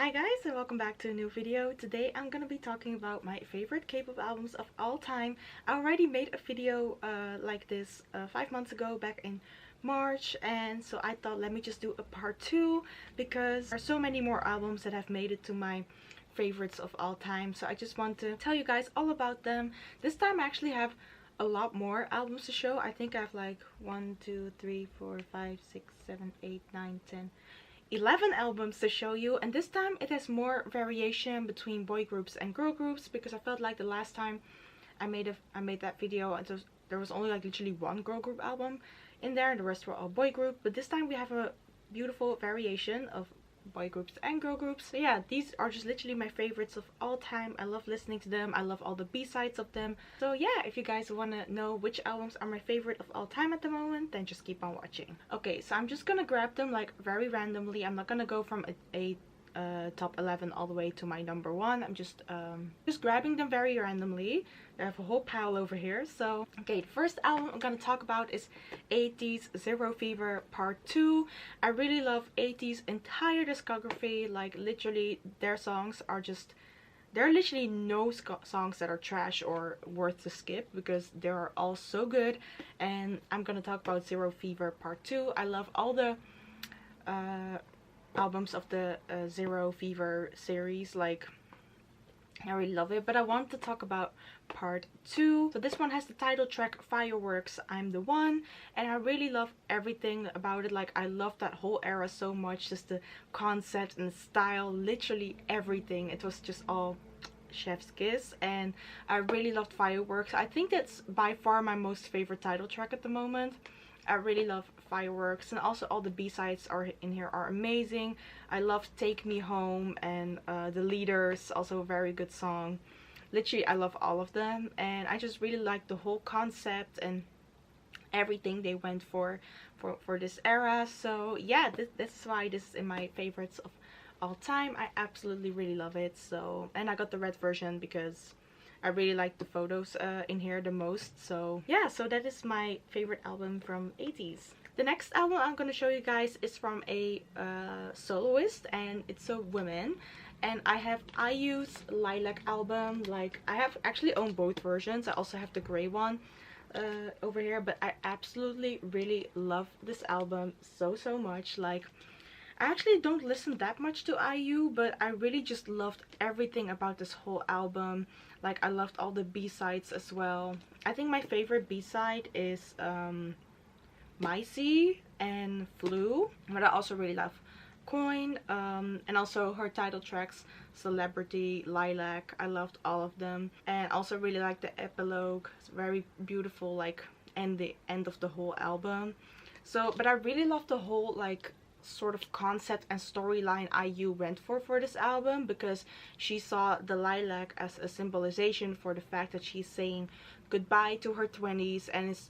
Hi guys, and welcome back to a new video. Today I'm gonna be talking about my favorite K-pop albums of all time. I already made a video like this 5 months ago, back in March, and so I thought let me just do a part 2 because there are so many more albums that have made it to my favorites of all time. So I just want to tell you guys all about them. This time I actually have a lot more albums to show. I think I have like 1, 2, 3, 4, 5, 6, 7, 8, 9, 10, 11 albums to show you, and this time it has more variation between boy groups and girl groups because I felt like the last time I made that video there was only like literally one girl group album in there and the rest were all boy group. But this time we have a beautiful variation of boy groups and girl groups. So yeah, these are just literally my favorites of all time. I love listening to them. I love all the B-sides of them. So yeah, if you guys want to know which albums are my favorite of all time at the moment, then just keep on watching. Okay, so I'm just gonna grab them like very randomly. I'm not gonna go from a top 11 all the way to my number 1. I'm just grabbing them very randomly. I have a whole pile over here. So okay, the first album I'm gonna talk about is ateez Zero Fever Part 2. I really love ateez entire discography. Like literally their songs are just, there are literally no songs that are trash or worth to skip because they are all so good. And I'm gonna talk about Zero Fever Part 2. I love all the albums of the Zero Fever series. Like I really love it, but I want to talk about part 2. So this one has the title track Fireworks, I'm the One, and I really love everything about it. Like I love that whole era so much, just the concept and the style, literally everything. It was just all chef's kiss, and I really loved Fireworks. I think that's by far my most favorite title track at the moment. I really love Fireworks, and also all the B-sides are in here are amazing. I love Take Me Home and The Leaders, also a very good song. Literally I love all of them, and I just really like the whole concept and everything they went for this era. So yeah, that's why this is in my favorites of all time. I absolutely really love it. So, and I got the red version because I really like the photos in here the most. So yeah, so that is my favorite album from ateez. The next album I'm going to show you guys is from a soloist, and it's a woman. And I have IU's Lilac album. Like I have actually owned both versions. I also have the gray one over here, but I absolutely really love this album so much. Like I actually don't listen that much to IU, but I really just loved everything about this whole album. Like I loved all the B-sides as well. I think my favorite B-side is Micey and Flu, but I also really love Coin, and also her title tracks Celebrity, Lilac. I loved all of them, and also really like the epilogue. It's very beautiful, like, and the end of the whole album. So but I really love the whole like sort of concept and storyline IU went for this album, because she saw the lilac as a symbolization for the fact that she's saying goodbye to her 20s, and it's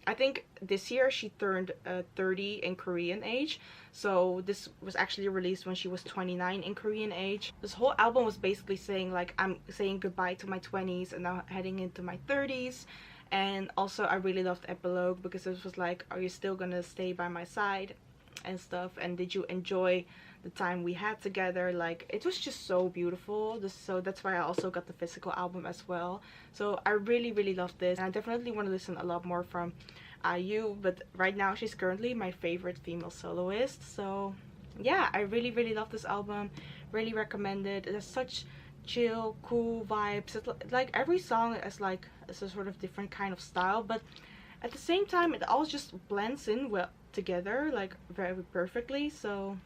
I think this year she turned 30 in Korean age. So this was actually released when she was 29 in Korean age. This whole album was basically saying like, I'm saying goodbye to my 20s and now heading into my 30s. And also I really loved epilogue because it was like, are you still gonna stay by my side and stuff, and did you enjoy the time we had together? Like it was just so beautiful. So that's why I also got the physical album as well. So I really loved this, and I definitely want to listen a lot more from IU, but right now she's currently my favorite female soloist. So yeah, I really love this album. Really recommend it. It has such chill, cool vibes. It's like every song is like it's a sort of different kind of style, but at the same time it all just blends in well together, like very perfectly. So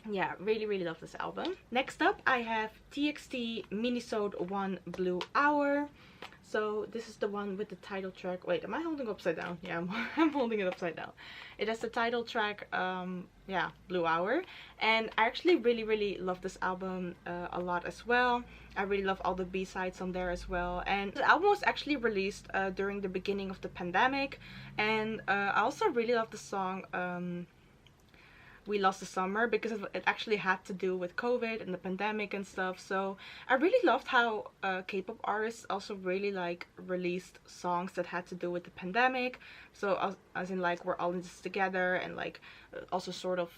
yeah, really love this album. Next up I have TXT Minisode 1 Blue Hour. So this is the one with the title track. Wait, am I holding it upside down? Yeah, I'm holding it upside down. It has the title track, yeah, Blue Hour. And I actually really love this album a lot as well. I really love all the B-sides on there as well. And the album was actually released during the beginning of the pandemic. And I also really love the song We Lost the Summer, because it actually had to do with COVID and the pandemic and stuff. So I really loved how K-pop artists also really like released songs that had to do with the pandemic. So as in like, we're all in this together, and like also sort of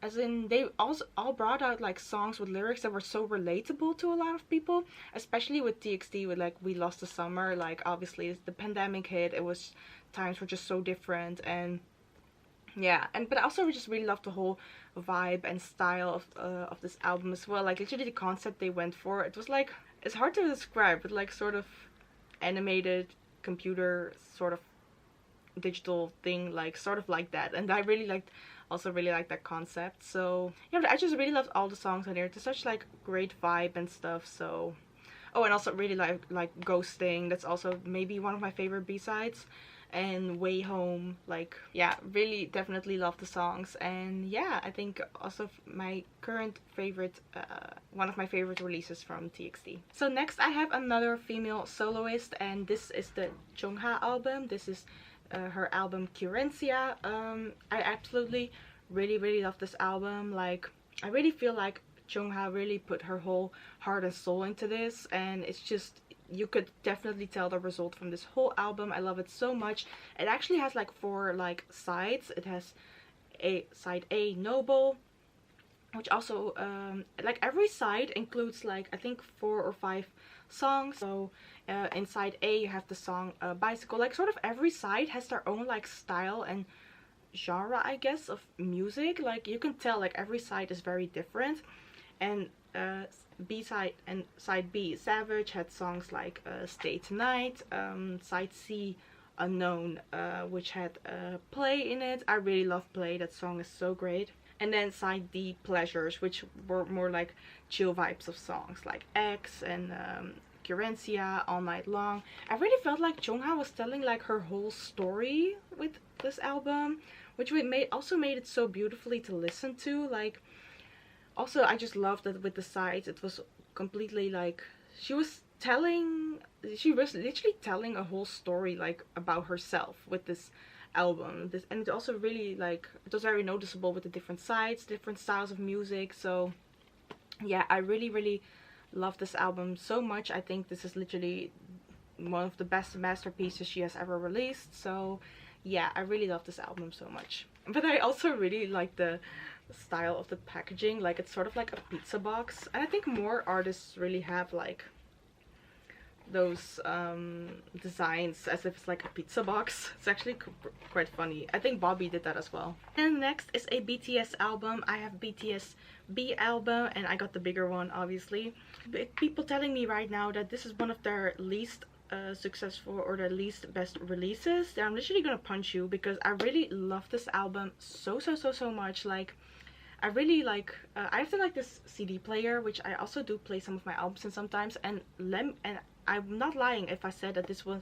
as in they also all brought out like songs with lyrics that were so relatable to a lot of people, especially with TXT with like We Lost the Summer. Like obviously as the pandemic hit, it was, times were just so different, and yeah, and but I also just really love the whole vibe and style of this album as well. Like literally the concept they went for, it was like, it's hard to describe, but like sort of animated computer sort of digital thing, like sort of like that, and I really liked, also really like that concept. So yeah, I just really loved all the songs on here. It's such like great vibe and stuff. So oh, and also really like Ghosting, that's also maybe one of my favorite b-sides, and Way Home. Like yeah, really definitely love the songs. And yeah, I think also my current favorite, one of my favorite releases from TXT. So next I have another female soloist, and this is the Chungha album. This is her album Querencia. I absolutely really love this album. Like I really feel like Chungha really put her whole heart and soul into this, and it's just, you could definitely tell the result from this whole album. I love it so much. It actually has like 4 like sides. It has a side A, Noble, which also like every side includes like I think 4 or 5 songs. So in side A you have the song Bicycle. Like sort of every side has their own like style and genre, I guess, of music. Like you can tell like every side is very different. And B side and side B, Savage, had songs like Stay Tonight. Side C, Unknown, which had Play in it. I really love Play, that song is so great. And then side D, Pleasures, which were more like chill vibes of songs like X and Querencia, All Night Long. I really felt like Chungha was telling like her whole story with this album, which also made it so beautifully to listen to. Like also I just loved that with the sides, it was completely like she was literally telling a whole story like about herself with this album. And it also really like, it was very noticeable with the different sides, different styles of music. So yeah, I really love this album so much. I think this is literally one of the best masterpieces she has ever released. So yeah, I really love this album so much. But I also really like the style of the packaging. Like it's sort of like a pizza box, and I think more artists really have like those designs as if it's like a pizza box. It's actually quite funny. I think Bobby did that as well. And next is a BTS album. I have BTS B album, and I got the bigger one obviously. But people telling me right now that this is one of their least successful or the least best releases, then I'm literally gonna punch you, because I really love this album so much. Like I really like I have to like this CD player, which I also do play some of my albums in sometimes, and I'm not lying if I said that this was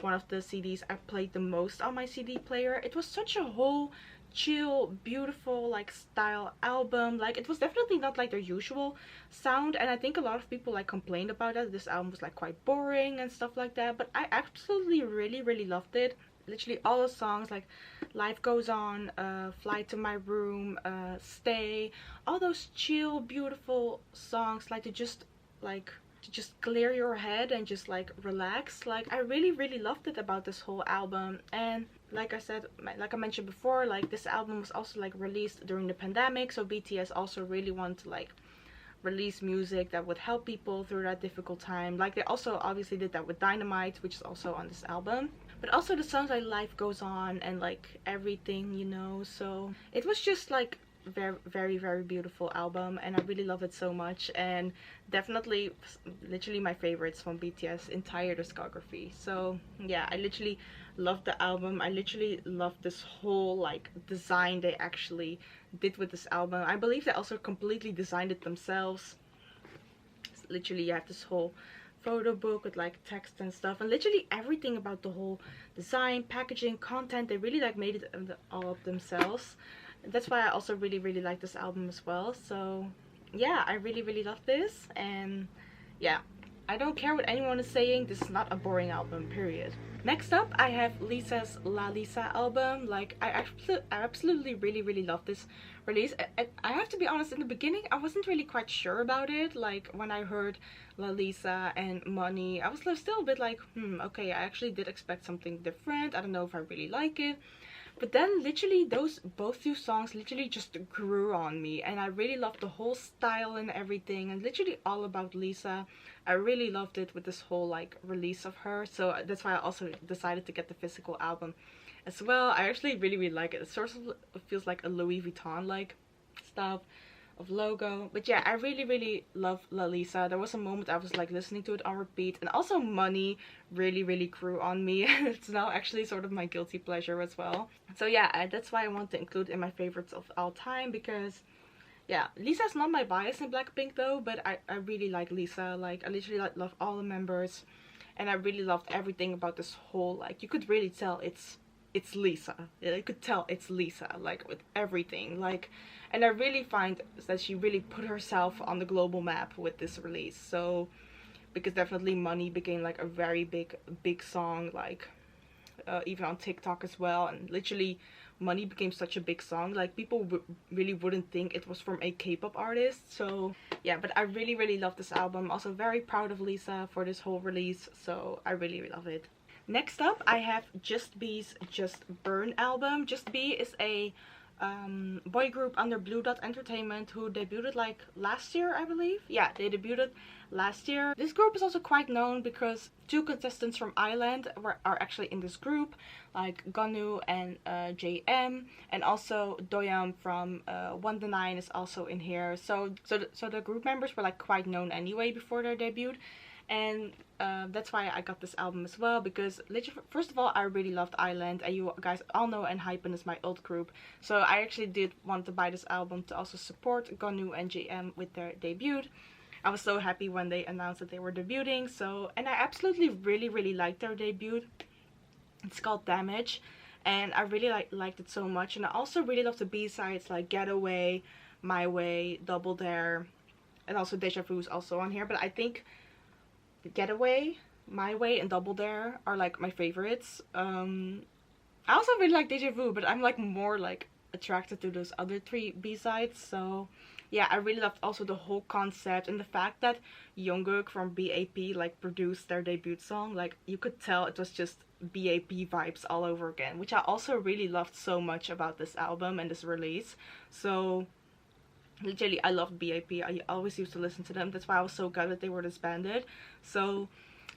one of the CDs I played the most on my CD player. It was such a whole chill, beautiful like style album. Like it was definitely not like their usual sound, and I think a lot of people like complained about that this album was like quite boring and stuff like that, but I absolutely really loved it. Literally all the songs like Life Goes On, Fly to My Room, Stay, all those chill beautiful songs like to just clear your head and just like relax. Like I really loved it about this whole album. And like I said, like I mentioned before, like this album was also like released during the pandemic, so BTS also really wanted to like release music that would help people through that difficult time. Like they also obviously did that with Dynamite, which is also on this album, but also the songs like Life Goes On and like Everything, you know. So it was just like very beautiful album, and I really love it so much, and definitely literally my favorites from BTS entire discography. So yeah, I literally love the album. I literally love this whole like design they actually did with this album. I believe they also completely designed it themselves. Literally you have this whole photo book with like text and stuff, and literally everything about the whole design, packaging, content, they really like made it all up themselves. That's why I also really like this album as well. So yeah, I really love this. And yeah, I don't care what anyone is saying, this is not a boring album, period. Next up I have Lisa's Lalisa album. Like I absolutely really love this release. I have to be honest, in the beginning I wasn't really quite sure about it. Like when I heard Lalisa and Money, I was still a bit like okay, I actually did expect something different. I don't know if I really like it. But then literally both two songs literally just grew on me, and I really loved the whole style and everything, and literally all about Lisa. I really loved it with this whole like release of her, so that's why I also decided to get the physical album as well. I actually really like it. It sort of feels like a Louis Vuitton like stuff of logo. But yeah, I really love Lalisa. There was a moment I was like listening to it on repeat, and also Money really grew on me. It's now actually sort of my guilty pleasure as well. So yeah, that's why I want to include in my favorites of all time, because yeah, Lisa's not my bias in Blackpink though, but I really like Lisa. Like, I literally like love all the members, and I really loved everything about this whole, like, you could really tell it's Lisa. Yeah, you could tell it's Lisa, like, with everything. Like, and I really find that she really put herself on the global map with this release. So, because definitely Money became like a very big song, like even on TikTok as well, and literally Money became such a big song, like people really wouldn't think it was from a K-pop artist. So yeah, but I really love this album. Also very proud of Lisa for this whole release, so I really love it. Next up, I have Just B's Just Burn album. Just B is a boy group under Blue Dot Entertainment who debuted like last year, I believe. Yeah, they debuted last year. This group is also quite known because two contestants from Island are actually in this group, like Gonu and JM, and also Doyam from One The Nine is also in here. So the group members were like quite known anyway before their debut. And that's why I got this album as well, because literally, first of all, I really loved Island, and you guys all know enhypen is my old group, so I actually did want to buy this album to also support Gonu and JM with their debut. I was so happy when they announced that they were debuting, so, and I absolutely really liked their debut. It's called Damage, and I really liked it so much, and I also really love the B-sides like Getaway, My Way, Double Dare, and also Deja Vu is also on here, but I think Getaway, My Way, and Double Dare are like my favorites. I also really like Deja Vu, but I'm like more like attracted to those other three B-sides. So yeah, I really loved also the whole concept and the fact that Jungkook from BAP like produced their debut song. Like, you could tell it was just BAP vibes all over again, which I also really loved so much about this album and this release. So literally, I loved BAP. I always used to listen to them. That's why I was so glad that they were disbanded. So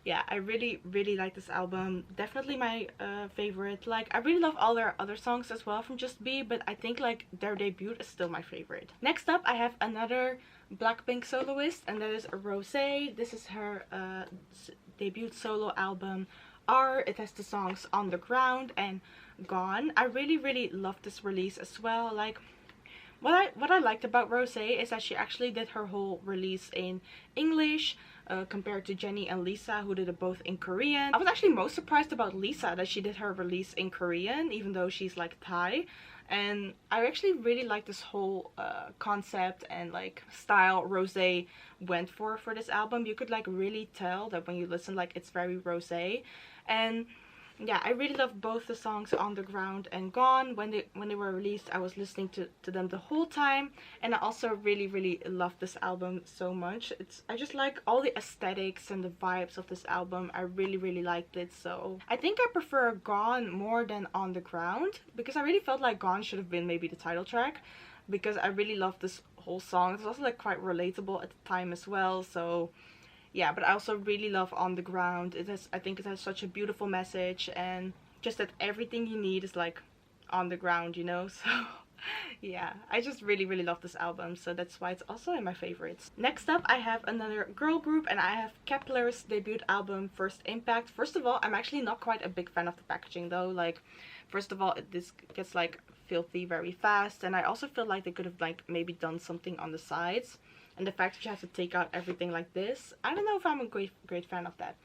yeah, I really like this album. Definitely my favorite. Like, I really love all their other songs as well from Just B, but I think like their debut is still my favorite. Next up, I have another Blackpink soloist, and that is Rosé. This is her debut solo album, R. It has the songs On The Ground and Gone. I really loved this release as well. Like, what I liked about Rosé is that she actually did her whole release in English, compared to Jennie and Lisa, who did it both in Korean. I was actually most surprised about Lisa, that she did her release in Korean, even though she's like Thai. And I actually really like this whole concept and like style Rosé went for this album. You could like really tell that when you listen, like, it's very Rosé. And yeah, I really love both the songs On The Ground and Gone. When they were released, I was listening to them the whole time, and I also really love this album so much. I just like all the aesthetics and the vibes of this album. I really liked it. So I think I prefer Gone more than On The Ground, because I really felt like Gone should have been maybe the title track, because I really love this whole song. It's also like quite relatable at the time as well. So yeah, but I also really love On The Ground. I think it has such a beautiful message, and just that everything you need is like on the ground, you know? So yeah, I just really love this album, so that's why it's also in my favorites. Next up, I have another girl group, and I have Kep1er's debut album, First Impact. First of all, I'm actually not quite a big fan of the packaging though. Like, first of all, this gets like filthy very fast, and I also feel like they could have like maybe done something on the sides. And the fact that you have to take out everything like this, I don't know if I'm a great fan of that.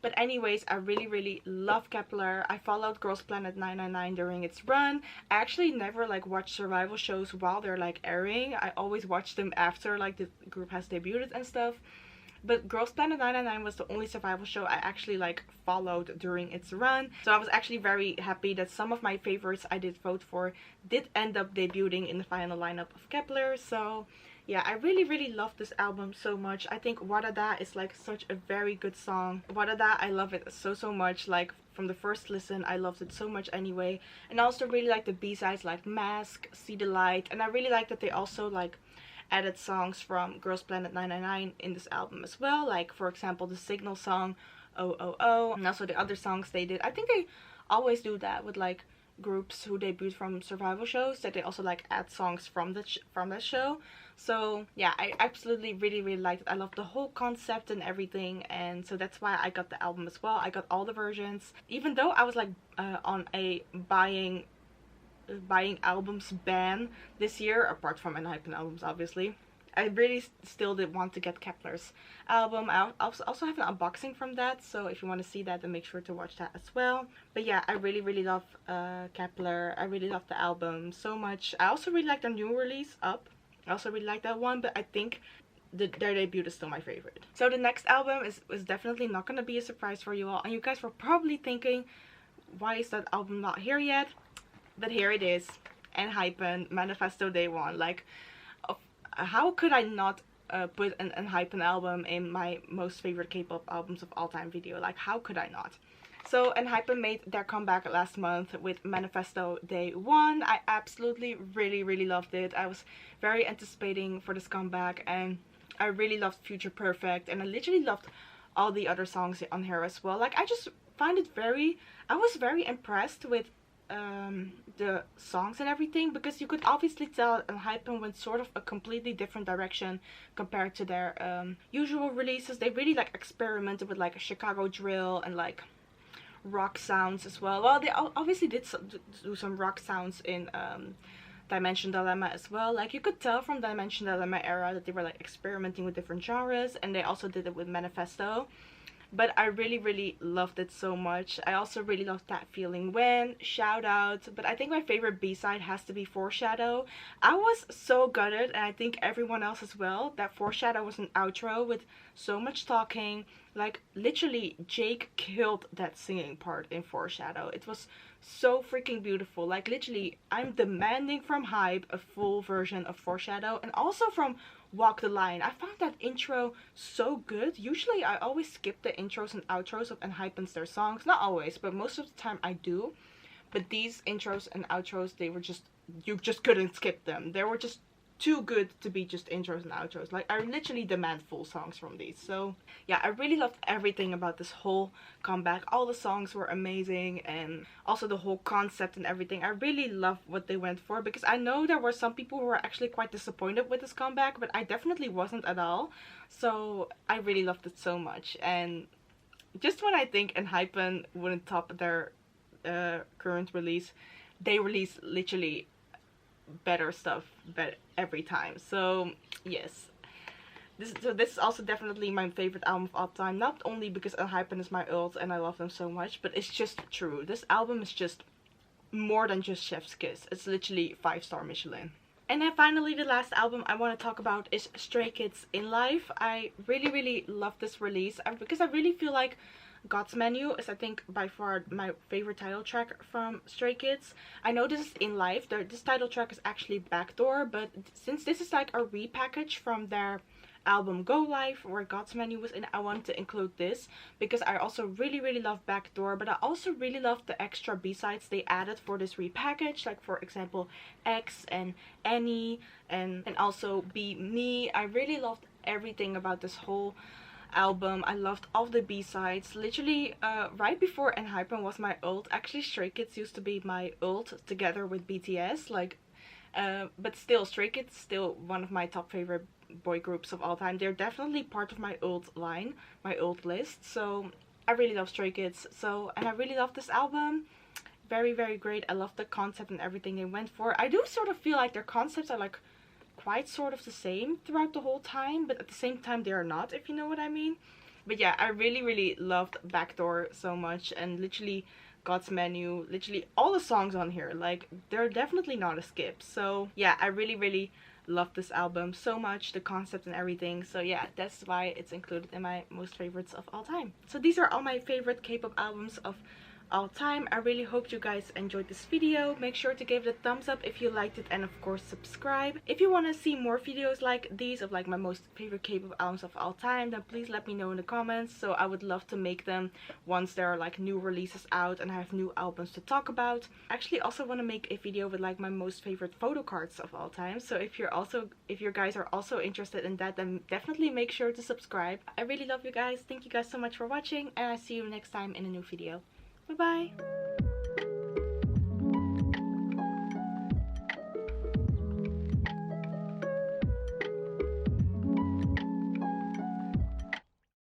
But anyways, I really love Kep1er. I followed Girls Planet 999 during its run. I actually never like watch survival shows while they're like airing. I always watch them after like the group has debuted and stuff. But Girls Planet 999 was the only survival show I actually like followed during its run. So I was actually very happy that some of my favorites I did vote for did end up debuting in the final lineup of Kep1er. So yeah, I really love this album so much. I think Wadada is like such a very good song. Wadada, I love it so much. Like from the first listen, I loved it so much anyway. And I also really like the B-sides like Mask, See the Light, and I really like that they also like added songs from Girls Planet 999 in this album as well. Like for example, the Signal song, Oh Oh Oh, and also the other songs they did. I think they always do that with like groups who debut from survival shows, that they also like add songs from that show. So yeah, I absolutely really liked it. I love the whole concept and everything, and so that's why I got the album as well. I got all the versions, even though I was like on a buying albums ban this year, apart from enhypen albums obviously. I really still did want to get Kepler's album. I also have an unboxing from that, so if you want to see that, then make sure to watch that as well. But yeah, I really love Kepler. I really love the album so much. I also really like their new release, Up. I also really like that one, but I think their debut is still my favorite. So the next album is definitely not going to be a surprise for you all, and you guys were probably thinking, why is that album not here yet? But here it is, enhypen, Manifesto Day 1. Like, how could I not put an enhypen album in my most favorite K-pop albums of all time video? Like, how could I not? So enhypen made their comeback last month with Manifesto Day 1. I absolutely really loved it. I was very anticipating for this comeback, and I really loved Future Perfect, and I literally loved all the other songs on here as well. Like, I just find it I was very impressed with the songs and everything, because you could obviously tell enhypen went sort of a completely different direction compared to their usual releases. They really like experimented with like Chicago drill and like rock sounds as well. Well, they obviously did do some rock sounds in Dimension Dilemma as well. Like, you could tell from Dimension Dilemma era that they were like experimenting with different genres, and they also did it with Manifesto. But I really loved it so much. I also really loved That Feeling When, Shout Out, but I think my favorite B-side has to be Foreshadow. I was so gutted, and I think everyone else as well, that Foreshadow was an outro with so much talking. Like, literally, Jake killed that singing part in Foreshadow. It was so freaking beautiful. Like, literally, I'm demanding from Hype a full version of Foreshadow, and also from Walk the Line. I found that intro so good. Usually I always skip the intros and outros of enhypen's their songs. Not always, but most of the time I do. But these intros and outros, they were just, you just couldn't skip them. They were just too good to be just intros and outros. Like, I literally demand full songs from these. So yeah, I really loved everything about this whole comeback. All the songs were amazing, and also the whole concept and everything. I really love what they went for, because I know there were some people who were actually quite disappointed with this comeback, but I definitely wasn't at all. So I really loved it so much. And just when I think enhypen wouldn't top their current release, they release literally better stuff every time. So yes, this is also definitely my favorite album of all time, not only because enhypen is my ult and I love them so much, but it's just true. This album is just more than just chef's kiss. It's literally 5-star Michelin. And then finally, the last album I want to talk about is Stray Kids In Life. I really love this release, because I really feel like God's Menu is, I think, by far my favorite title track from Stray Kids. I know this is In Life. This title track is actually Backdoor, but since this is like a repackage from their album Go Life, where God's Menu was in, I wanted to include this, because I also really love Backdoor, but I also really love the extra B-sides they added for this repackage, like for example X and Any, and also Be Me. I really loved everything about this whole album. I loved all the B-sides. Literally right before enhypen was my ult. Actually, Stray Kids used to be my ult together with BTS, like but still, Stray Kids still one of my top favorite boy groups of all time. They're definitely part of my ult line, my ult list. So I really love Stray Kids. So, and I really love this album. Very great. I love the concept and everything they went for. I do sort of feel like their concepts are like quite sort of the same throughout the whole time, but at the same time they are not, if you know what I mean. But yeah, I really loved Backdoor so much, and literally God's Menu, literally all the songs on here, like, they're definitely not a skip. So yeah, I really love this album so much, the concept and everything. So yeah, that's why it's included in my most favorites of all time. So these are all my favorite K-pop albums of all time. I really hope you guys enjoyed this video. Make sure to give it a thumbs up if you liked it, and of course subscribe. If you want to see more videos like these of like my most favorite K-pop albums of all time, then please let me know in the comments. So I would love to make them once there are like new releases out and I have new albums to talk about. I actually also want to make a video with like my most favorite photo cards of all time. So if you guys are also interested in that, then definitely make sure to subscribe. I really love you guys. Thank you guys so much for watching, and I'll see you next time in a new video. Bye bye.